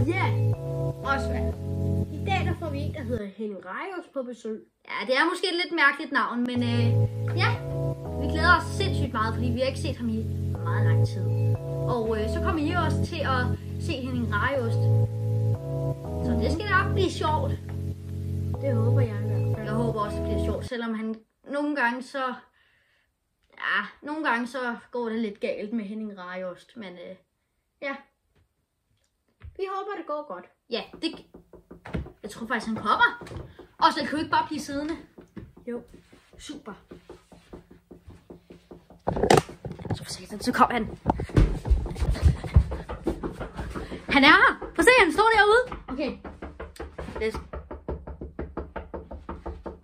Ja, Osvald. I dag der får vi en, der hedder Henning Rejos på besøg. Ja, det er måske et lidt mærkeligt navn, men ja, vi glæder os sindssygt meget, fordi vi har ikke set ham i meget lang tid. Og så kommer I også til at se Henning Rejos. Så det skal nok blive sjovt. Det håber jeg i hvert fald. Jeg håber også, det bliver sjovt, selvom han nogle gange så går det lidt galt med Henning Rejos. Men ja, vi håber, det går godt. Ja, jeg tror faktisk, han kommer. Og så kan vi ikke bare blive siddende. Jo, super. Så kom han. Han er her. Prøv at se, han står derude. Okay.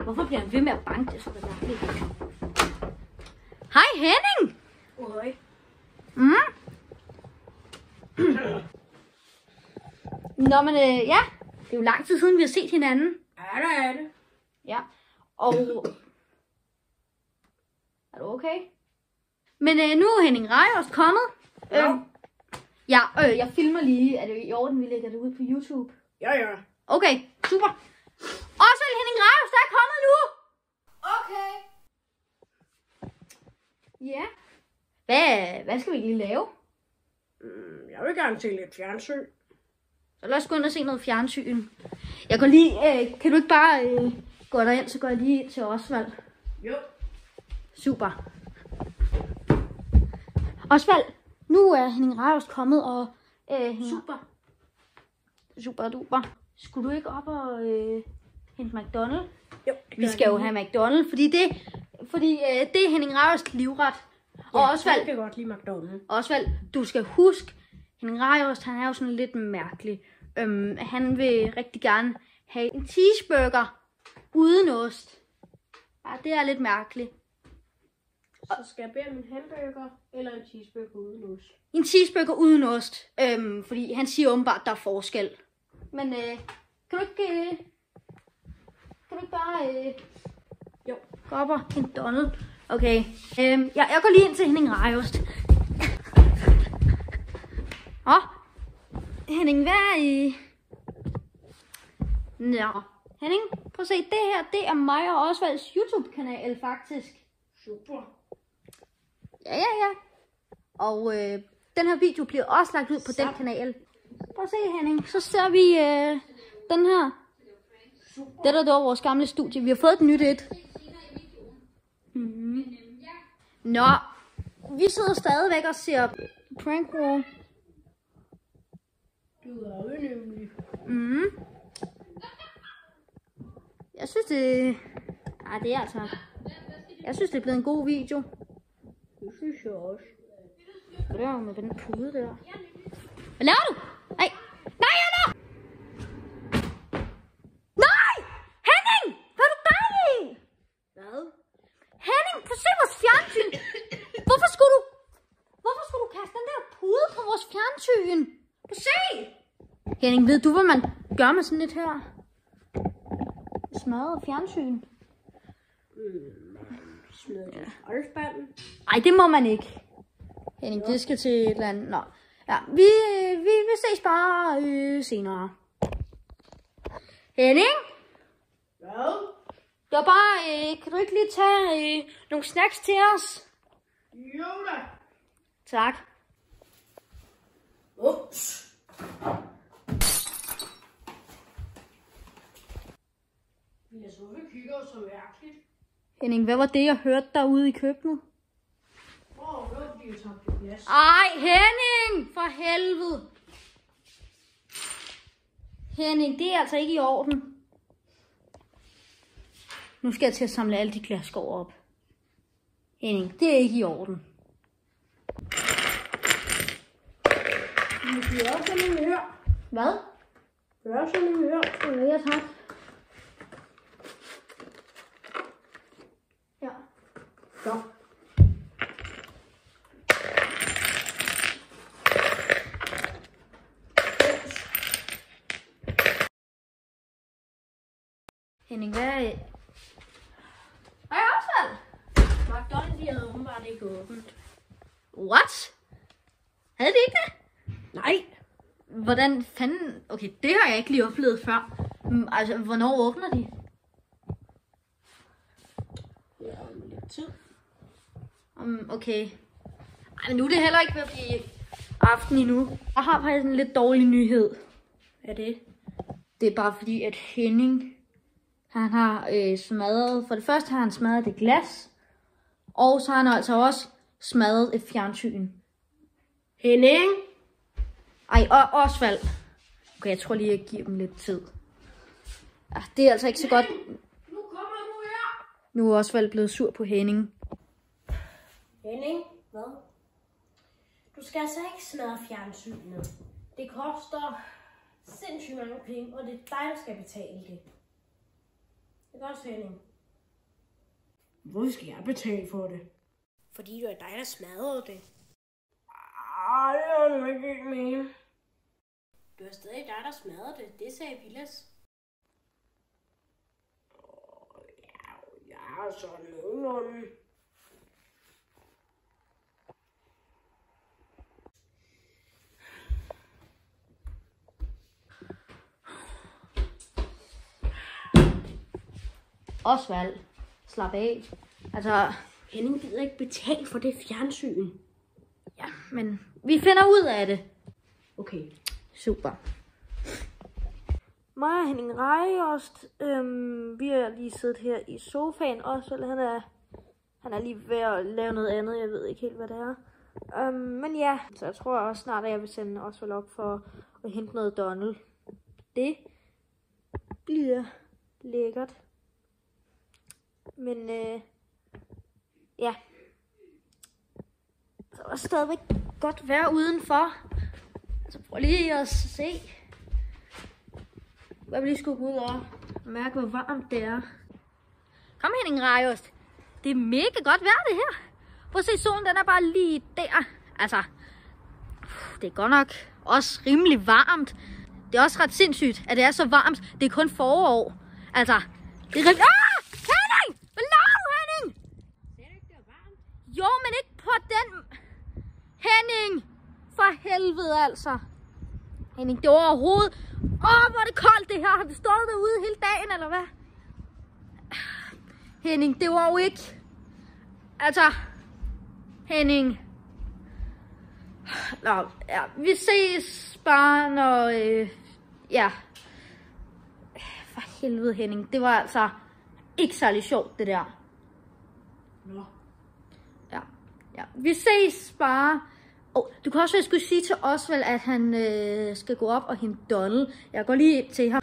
Hvorfor bliver han ved med at banke? Det er så mærkeligt. Hej Henning. Hej. Nå, men ja. Det er jo lang tid siden, vi har set hinanden. Ja, der er det. Ja. Og er du okay? Men nu er Henning Rejos kommet. Ja. Jeg filmer lige. Er det i orden, vi lægger det ud på YouTube? Ja. Okay, super. Og så er Henning Rejos, der er kommet nu. Okay. Ja. Hvad skal vi lige lave? Jeg vil gerne se lidt fjernsyn. Så lad os gå ind og se noget fjernsyn. Jeg går lige, kan du ikke bare gå derind, så går jeg lige til Osvald. Jo. Super. Osvald, nu er Henning Rejos kommet, og super duper. Skulle du ikke op og hente McDonald's? Jo. Vi skal jo have McDonald's, fordi det er Henning Rejos livret. Ja, Og Osvald, jeg kan godt lide McDonald's. Osvald, du skal huske, Henning Rejos, han er jo sådan lidt mærkelig. Han vil rigtig gerne have en cheeseburger uden ost. Ja, det er lidt mærkeligt. Så skal jeg bede om en hamburger eller en cheeseburger uden ost? En cheeseburger uden ost, fordi han siger åbenbart, der er forskel. Men kan du ikke bare Jo. gå op og hente Donald? Okay, jeg går lige ind til Henning Rejos. Henning, hvad er I? Nå, Henning, prøv at se, det her, det er mig og Osvalds YouTube-kanal, faktisk. Super. Ja. Og den her video bliver også lagt ud på den kanal. Prøv at se, Henning, så ser vi den her. Det var vores gamle studie. Vi har fået et nyt et. Nå, vi sidder stadigvæk og ser Prank War. Du er jo nemlig. Jeg synes det... Ej, det er altså... Jeg synes det er blevet en god video. Det synes jeg også. Hvad er der med den pude der? Hvad laver du? Nej! Nej, Anna! Nej! Henning! Hvad er du gang i? Hvad? Henning, prøv at se vores fjernsyn! Hvorfor skulle du kaste den der pude på vores fjernsyn? Prøv at se! Henning, ved du, hvad man gør med sådan lidt her? Smadret fjernsyn. Smadret skraldespanden. Ej, det må man ikke. Henning, det skal til et eller andet. Nå. Ja, vi ses bare senere. Henning? Hvad? Det var bare, kan du ikke lige tage nogle snacks til os? Jo da. Tak. Ups. Jeg så, vi kigger så mærkeligt. Henning, hvad var det, jeg hørte derude i køkkenet? Det var fordi, jeg tabte glas. Ej, Henning! For helvede! Henning, det er altså ikke i orden. Nu skal jeg til at samle alle de glasskår op. Henning, det er ikke i orden. Men det er også sådan en hør. Hvad? Det er også sådan en hør. Ja, tak. Ja. Så. Henning, hvad er det? Hej, Osvald! McDonald's, de havde åbenbart ikke åbent. What? Havde de ikke det? Nej. hvordan fanden... Okay, det har jeg ikke lige oplevet før. Altså, hvornår åbner de? Ja, om lidt tid. Okay. Ej, men nu er det heller ikke ved at blive aften endnu. Jeg har faktisk en lidt dårlig nyhed. Hvad er det? Det er bare fordi, at Henning, han har smadret... For det første har han smadret det glas. Og så har han altså også smadret et fjernsyn. Henning? Ej, og Osvald. Okay, jeg tror lige, jeg giver dem lidt tid. Ja, det er altså ikke så godt. Nu kommer du her. Nu er Osvald blevet sur på Henning. Henning? Hvad? Du skal altså ikke smadre fjernsynet. Det koster sindssygt mange penge, og det er dig, der skal betale det. Det er godt, Henning. Hvor skal jeg betale for det? Fordi det er dig, der smadrede det. Det er nu ikke helt mening. Det var stadig dig, der smadrede det. Det sagde Vilas. Ja, sådan nogenlunde. Osvald, slap af. Altså, Henning gider ikke betale for det fjernsyn. ja, men vi finder ud af det. Okay. Super. Mig og Henning Rejost, vi har lige siddet her i sofaen. Osvald, han er lige ved at lave noget andet. Jeg ved ikke helt, hvad det er. Men ja, så jeg tror også snart, at jeg vil sende Osvald op for at hente noget Donald. Det bliver lækkert. Men ja, så er der stadigvæk godt vejr udenfor. Så prøv lige at se. Jeg vil lige skulle gå ud og mærke, hvor varmt det er. Kom, Henning Rejost. Det er mega godt vejr, det her. Prøv at se, solen den er bare lige der. Altså, det er godt nok også rimelig varmt. Det er også ret sindssygt, at det er så varmt. Det er kun forår. Altså, det er rigtig... Henning! Hvad laver du, Henning? Ser du ikke, det er varmt? Jo, men ikke på den... Henning! For helvede, altså. Henning, det var overhovedet... hvor er det koldt, det her. Har det stået derude hele dagen, eller hvad? Henning, det var jo ikke... Altså... Henning... Nå, ja, vi ses bare, når... ja. For helvede, Henning. Det var altså ikke særlig sjovt, det der. Nå. Ja. Vi ses bare. Du kan også være, jeg skulle sige til Osvald, at han skal gå op og hente Donald. Jeg går lige ind til ham.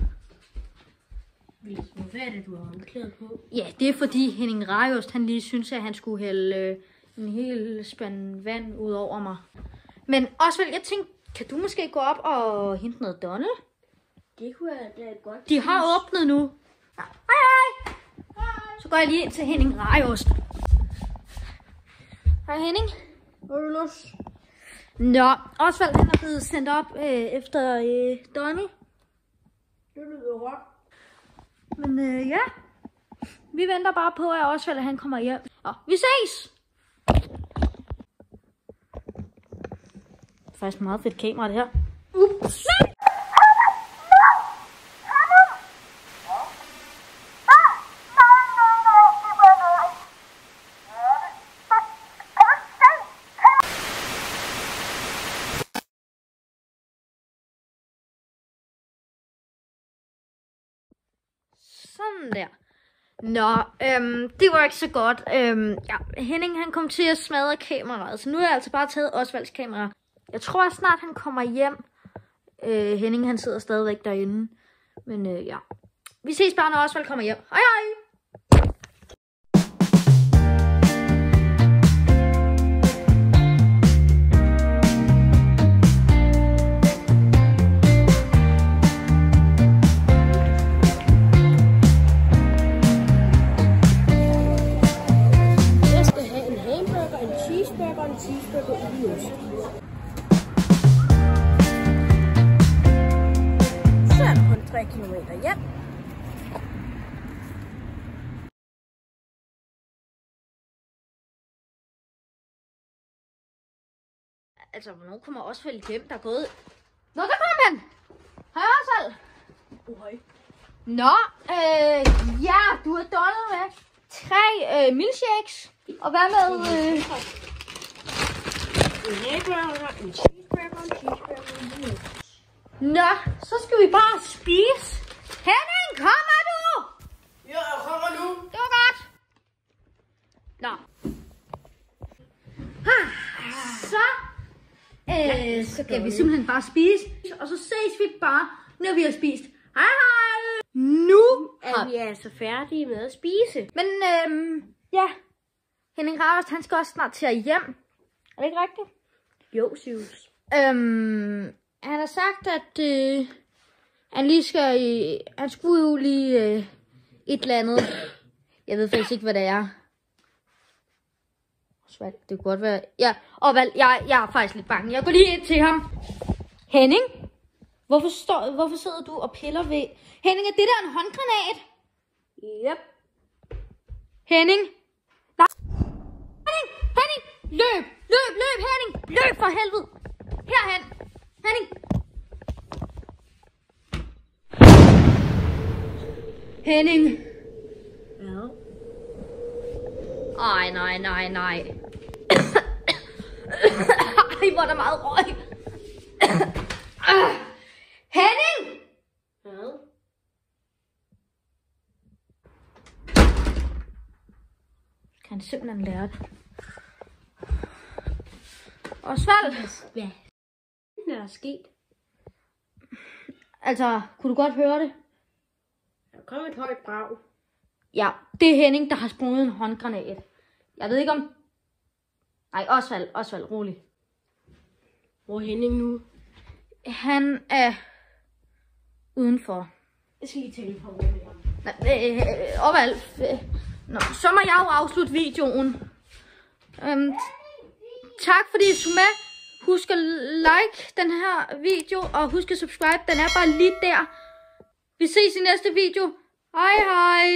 Hvad er det, du har håndklædet på? Ja, det er fordi Henning Rejost, han lige synes, at han skulle hælde en hel spand vand ud over mig. Men Osvald, jeg tænkte, kan du måske gå op og hente noget Donald? Det kunne jeg da godt. De har åbnet nu. Ja. Hej. Så går jeg lige ind til Henning Rejost. Hej Henning. Hvor er du los? Nå, Osvald han er blevet sendt op efter Donald. Det lyder godt. Men ja, vi venter bare på, at Osvald han kommer hjem. Og vi ses! Det er faktisk meget fedt kamera, det her. Ups! Sådan der. Nå, det var ikke så godt. Ja, Henning han kom til at smadre kameraet, så nu har jeg altså bare taget Osvalds kamera. Jeg tror snart han kommer hjem. Henning han sidder stadigvæk derinde. Men ja, vi ses bare når Osvald kommer hjem. Hej hej! Så er det kun 3 kilometer hjem. Altså, hvornår kommer Osvald hjem? Der er gået Nå, der kom han. Hej, Osvald. Okay. Nå, ja, du har donnet med 3 milkshakes. Og hvad med... En hamburger, en cheeseburger. Nå, så skal vi bare spise. Henning, kommer du? Ja, jeg kommer nu. Det var godt. Nå. Så skal vi simpelthen bare spise. Og så ses vi bare, når vi har spist. Hej hej. Nu Er vi altså færdige med at spise? Men ja. Henning Rauers, han skal også snart til at hjem. Er det ikke rigtigt? Jo, Sivs. Han har sagt, at han lige skal han skulle jo lige et eller andet. Jeg ved faktisk ikke, hvad det er. Osvald, det kunne godt være... Ja, Osvald, jeg er faktisk lidt bange. Jeg går lige ind til ham. Henning? Hvorfor sidder du og piller ved... Henning, er det der en håndgranat? Yep. Henning? Nej. Henning! Løb! Henning! Løb for helvede! Herhen! Henning! Henning! Ja. Ej, nej. Ej, hvor er der meget røg. Henning! Ja. Kan han simpelthen lære det? Osvald! Hvad? Hvad er der sket? Altså, kunne du godt høre det? Der kom et højt brag. Ja, det er Henning, der har sprunget en håndgranat. Jeg ved ikke om... Nej, Osvald, rolig. Hvor er Henning nu? Han er udenfor. Jeg skal lige tale på med ham. Osvald. Nå, så må jeg jo afslutte videoen. Tak fordi I så med. Husk at like den her video, og husk at subscribe. Den er bare lige der. Vi ses i næste video. Hej hej.